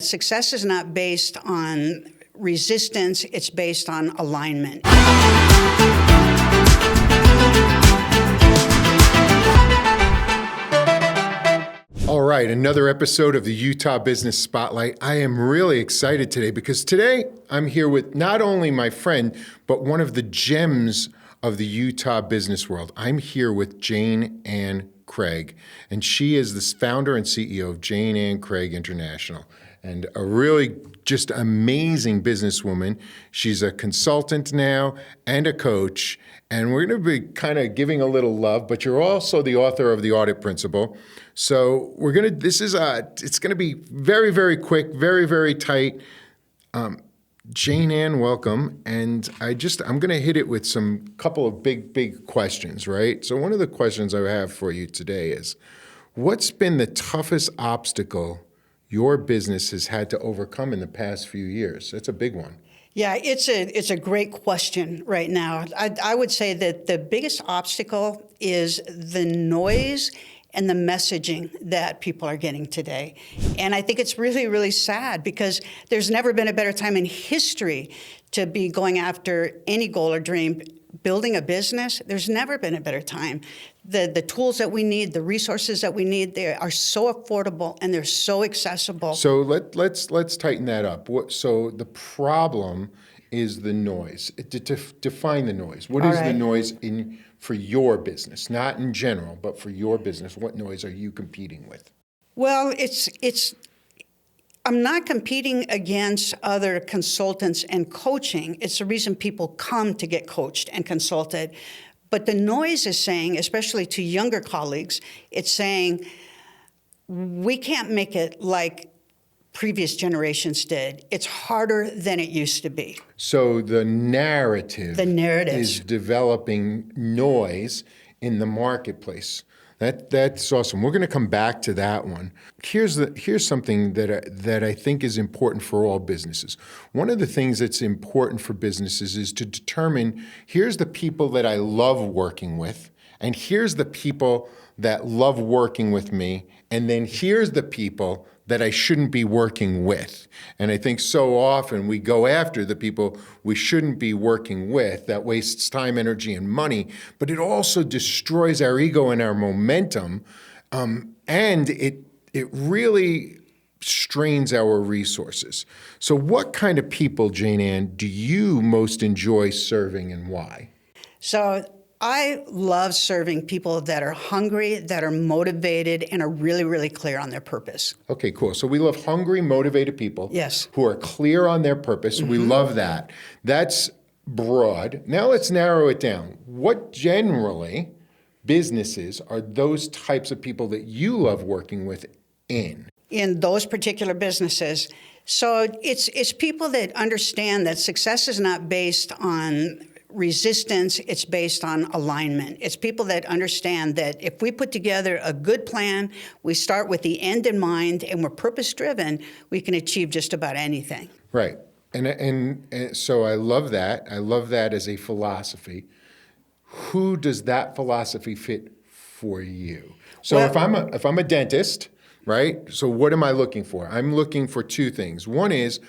success is not based on resistance, it's based on alignment. All right, another episode of the Utah Business Spotlight. I am really excited today because today I'm here with not only my friend, but one of the gems of the Utah business world. I'm here with Jane Ann Craig, and she is the founder and CEO of Jane Ann Craig International, and a really just amazing businesswoman. She's a consultant now and a coach, and we're going to be kind of giving a little love, but you're also the author of the Audit Principle. So it's going to be very, very quick, very, very tight. Jane Ann, welcome. And I'm going to hit it with some couple of big questions, right? So one of the questions I have for you today is, what's been the toughest obstacle your business has had to overcome in the past few years? That's a big one. Yeah, it's a great question right now. I would say that the biggest obstacle is the noise and the messaging that people are getting today. And I think it's really, really sad because there's never been a better time in history to be going after any goal or dream. Building a business, there's never been a better time. The tools that we need, the resources that we need, they are so affordable and they're so accessible. So let's tighten that up. So the problem is the noise. Define the noise. What is the noise for your business? Not in general, but for your business. What noise are you competing with? Well, I'm not competing against other consultants and coaching. It's the reason people come to get coached and consulted. But the noise is saying, especially to younger colleagues, it's saying, we can't make it like previous generations did. It's harder than it used to be. So the narrative is developing noise in the marketplace. That's awesome. We're going to come back to that one. Here's something that I think is important for all businesses. One of the things that's important for businesses is to determine, here's the people that I love working with, and here's the people that love working with me, and then here's the people that I shouldn't be working with. And I think so often we go after the people we shouldn't be working with. That wastes time, energy, and money, but it also destroys our ego and our momentum, and it really strains our resources. So what kind of people, Jane Ann, do you most enjoy serving and why? So I love serving people that are hungry, that are motivated, and are really, really clear on their purpose. Okay, cool. So we love hungry, motivated people. Yes. Who are clear on their purpose. Mm-hmm. We love that. That's broad. Now let's narrow it down. What generally businesses are those types of people that you love working with in those particular businesses? So it's people that understand that success is not based on resistance, it's based on alignment. It's people that understand that if we put together a good plan, we start with the end in mind, and we're purpose-driven, we can achieve just about anything. Right. And so I love that. I love that as a philosophy. Who does that philosophy fit for you? So well, if I'm a dentist, right? So what am I looking for? I'm looking for two things. One is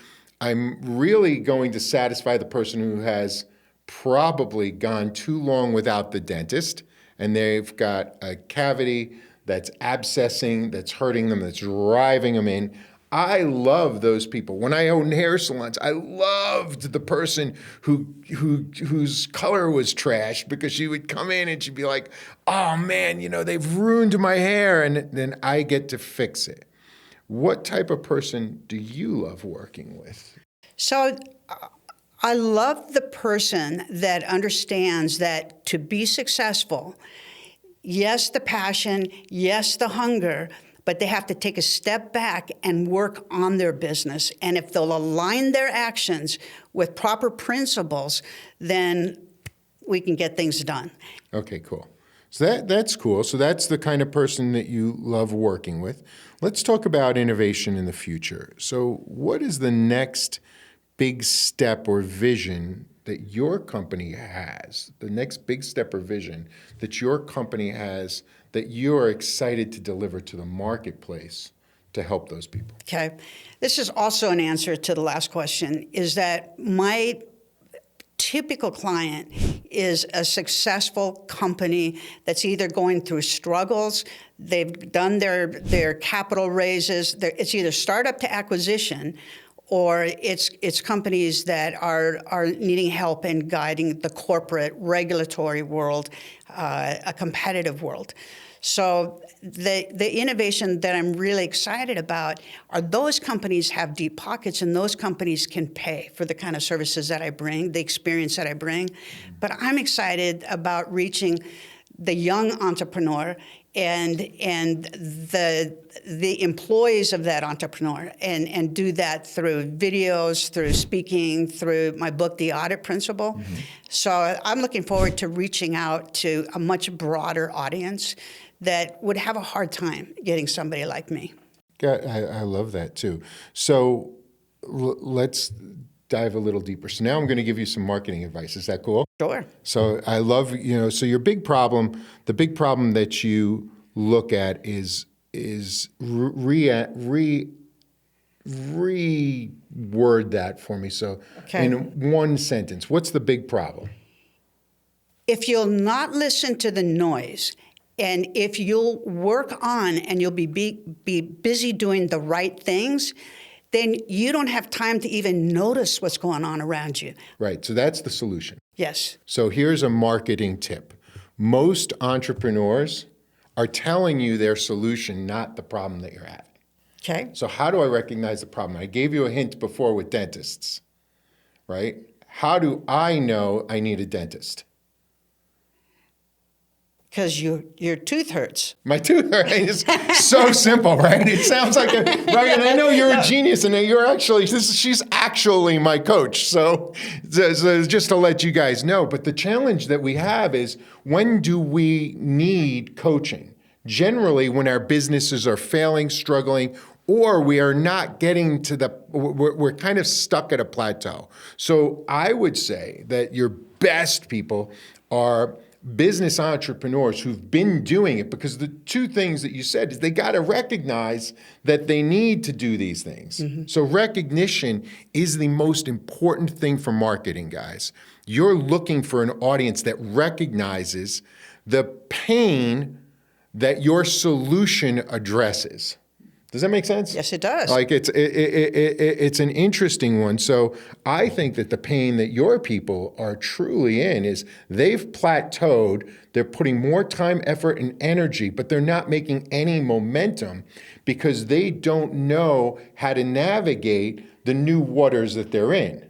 I'm really going to satisfy the person who has probably gone too long without the dentist, and they've got a cavity that's abscessing, that's hurting them, that's driving them in. I love those people. When I owned hair salons, I loved the person whose color was trashed, because she would come in and she'd be like, oh man, they've ruined my hair, and then I get to fix it. What type of person do you love working with? So I love the person that understands that to be successful, yes, the passion, yes, the hunger, but they have to take a step back and work on their business. And if they'll align their actions with proper principles, then we can get things done. Okay, cool. So that's cool. So that's the kind of person that you love working with. Let's talk about innovation in the future. So what is the next big step or vision that your company has, the next big step or vision that your company has that you're excited to deliver to the marketplace to help those people? Okay. This is also an answer to the last question, is that my typical client is a successful company that's either going through struggles, they've done their capital raises, it's either startup to acquisition, or it's companies that are needing help in guiding the corporate regulatory world, a competitive world. So the innovation that I'm really excited about are those companies have deep pockets, and those companies can pay for the kind of services that I bring, the experience that I bring. But I'm excited about reaching the young entrepreneur and the employees of that entrepreneur, and do that through videos, through speaking, through my book, The Audit Principle. Mm-hmm. So I'm looking forward to reaching out to a much broader audience that would have a hard time getting somebody like me. I love that too. So let's dive a little deeper. So now I'm going to give you some marketing advice. Is that cool? Sure. So I love, so your big problem, the big problem that you look at is reword that for me. So in one sentence, what's the big problem? If you'll not listen to the noise, and if you'll work on and you'll be busy doing the right things, then you don't have time to even notice what's going on around you. Right. So that's the solution. Yes. So here's a marketing tip. Most entrepreneurs are telling you their solution, not the problem that you're at. Okay. So how do I recognize the problem? I gave you a hint before with dentists, right? How do I know I need a dentist? Because your tooth hurts. My tooth hurts. It's so simple, right? It sounds like right? And I know you're a genius, and you're actually she's actually my coach. So just to let you guys know. But the challenge that we have is, when do we need coaching? Generally, when our businesses are failing, struggling, or we are not getting to we're kind of stuck at a plateau. So I would say that your best people are business entrepreneurs who've been doing it, because the two things that you said is they got to recognize that they need to do these things. Mm-hmm. So recognition is the most important thing for marketing, guys. You're looking for an audience that recognizes the pain that your solution addresses. Does that make sense? Yes, it does. Like it's an interesting one. So I think that the pain that your people are truly in is they've plateaued. They're putting more time, effort, and energy, but they're not making any momentum because they don't know how to navigate the new waters that they're in.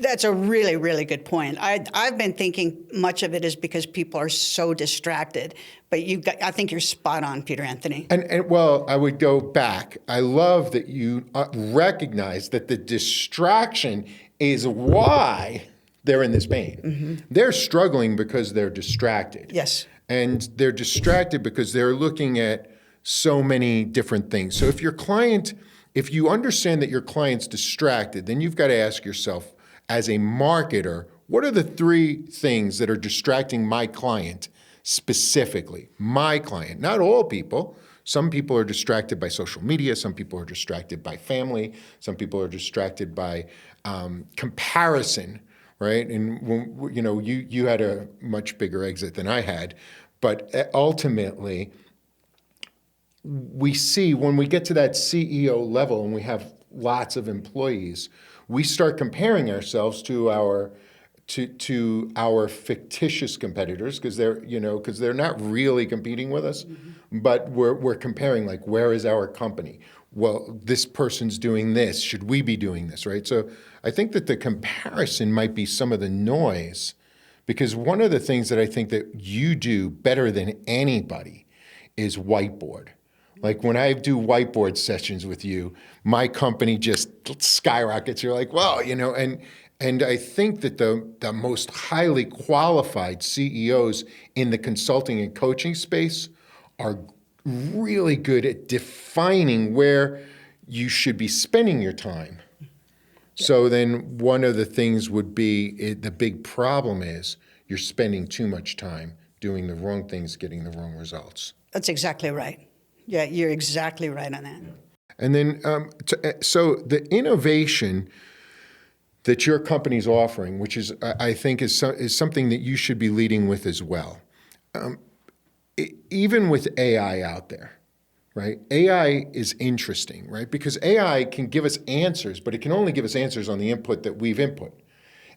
That's a really, really good point. I've been thinking much of it is because people are so distracted. But I think you're spot on, Peter Anthony. And well, I would go back. I love that you recognize that the distraction is why they're in this pain. Mm-hmm. They're struggling because they're distracted. Yes. And they're distracted because they're looking at so many different things. So if you understand that your client's distracted, then you've got to ask yourself, as a marketer, what are the three things that are distracting my client specifically? My client, not all people. Some people are distracted by social media. Some people are distracted by family. Some people are distracted by comparison, right? And when, you had a much bigger exit than I had, but ultimately, we see when we get to that CEO level and we have lots of employees, we start comparing ourselves to our fictitious competitors, because they're not really competing with us, mm-hmm. but we're comparing, like, where is our company? Well, this person's doing this. Should we be doing this, right? So I think that the comparison might be some of the noise, because one of the things that I think that you do better than anybody is whiteboard. Like, when I do whiteboard sessions with you, my company just skyrockets. You're like, well, and I think that the most highly qualified CEOs in the consulting and coaching space are really good at defining where you should be spending your time. So then one of the things would be, the big problem is you're spending too much time doing the wrong things, getting the wrong results. That's exactly right. Yeah, you're exactly right on that. And then, so the innovation that your company's offering, which is, I think, is something that you should be leading with as well. Even with AI out there, right? AI is interesting, right? Because AI can give us answers, but it can only give us answers on the input that we've input.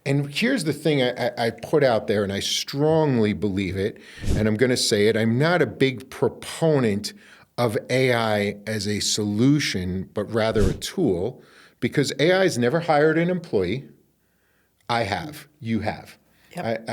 And here's the thing I put out there, and I strongly believe it, and I'm going to say it. I'm not a big proponent of AI as a solution, but rather a tool, because AI has never hired an employee. I have. You have. Yep.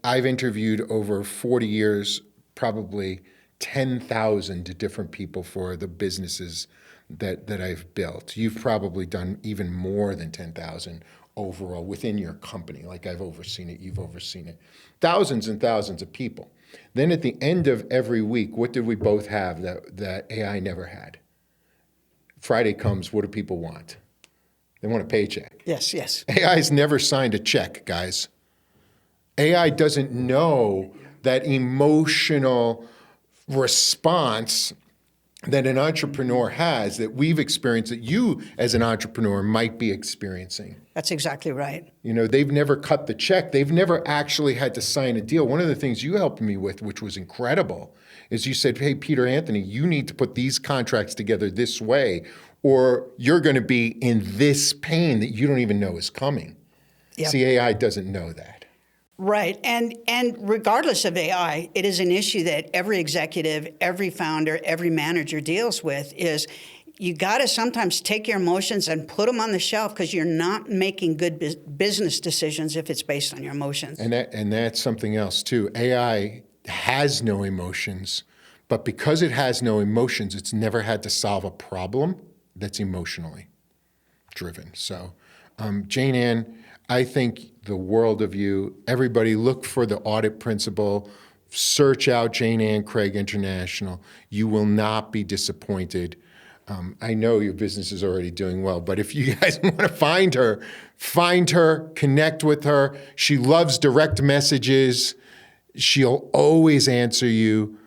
I've interviewed over 40 years, probably 10,000 different people for the businesses that I've built. You've probably done even more than 10,000 overall within your company. Like I've overseen it, you've overseen it. Thousands and thousands of people. Then at the end of every week, what did we both have that AI never had? Friday comes, what do people want? They want a paycheck. Yes, yes. AI's never signed a check, guys. AI doesn't know that emotional response that an entrepreneur has, that we've experienced, that you as an entrepreneur might be experiencing. That's exactly right. You know, they've never cut the check. They've never actually had to sign a deal. One of the things you helped me with, which was incredible, is you said, hey, Peter Anthony, you need to put these contracts together this way, or you're going to be in this pain that you don't even know is coming. Yep. See, AI doesn't know that. Right. And regardless of AI, it is an issue that every executive, every founder, every manager deals with is you got to sometimes take your emotions and put them on the shelf because you're not making good business decisions if it's based on your emotions. And that's something else too. AI has no emotions, but because it has no emotions, it's never had to solve a problem that's emotionally driven. So, Jane Ann, I think the world of you. Everybody look for the Audit Principle. Search out Jane Ann Craig International. You will not be disappointed. I know your business is already doing well, but if you guys want to find her, connect with her. She loves direct messages. She'll always answer you.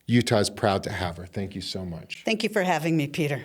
Utah's proud to have her. Thank you so much. Thank you for having me, Peter.